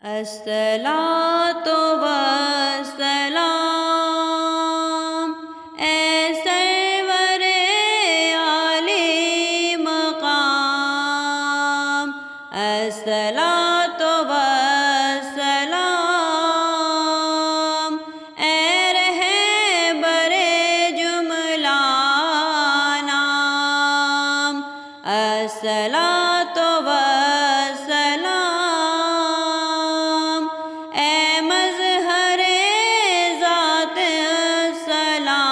الصلاۃ والسلام اے سرور عالی مقام، الصلاۃ والسلام اے رہبر جملہ نام، الصلاۃ والسلام اے مظہر ذات السلام،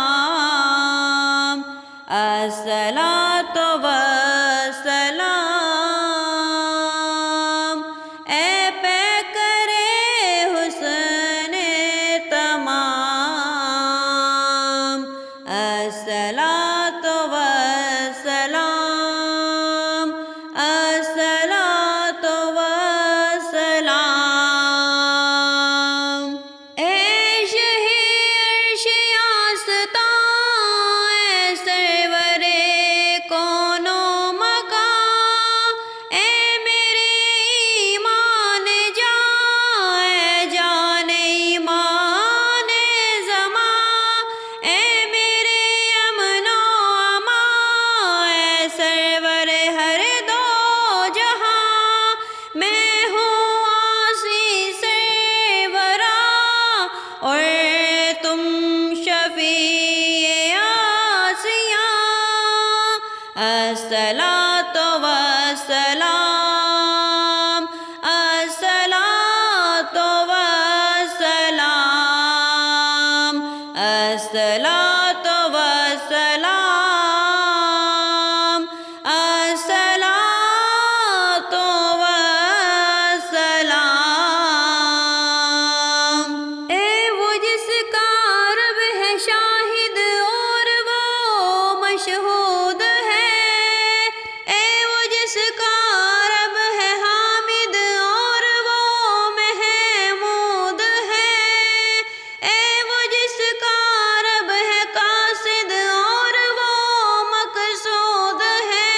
الصلاۃ والسلام اے پیکر حسن تمام، الصلاۃ والسلام، الصلاۃ والسلام اے شہر آستاں، اے سرور کون و مکان، اے میرے ایمان جاں، اے جان ایمان زمان، اے میرے امن و امان، اے سرور ہر دو جہاں، میں ہوں عاصی سرورا اور تم شفیع عاصیاں، الصلاۃ والسلام، الصلاۃ والسلام، الصلاۃ والسلام، الصلاۃ والسلام اے وہ جس کا رب ہے شاہد اور وہ مشہود ہے، اے وہ جس کا رب ہے حامد اور وہ محمود ہے، اے وہ جس کا رب ہے قاصد اور وہ مقصود ہے،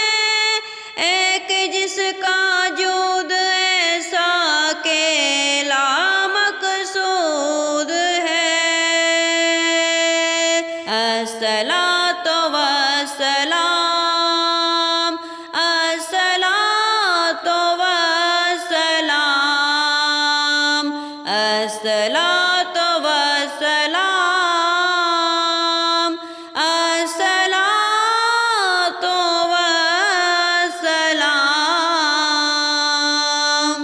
ایک جس کا جود ایسا کہ لامقصود ہے، الصلاۃ والسلام، الصلاۃ والسلام، الصلاۃ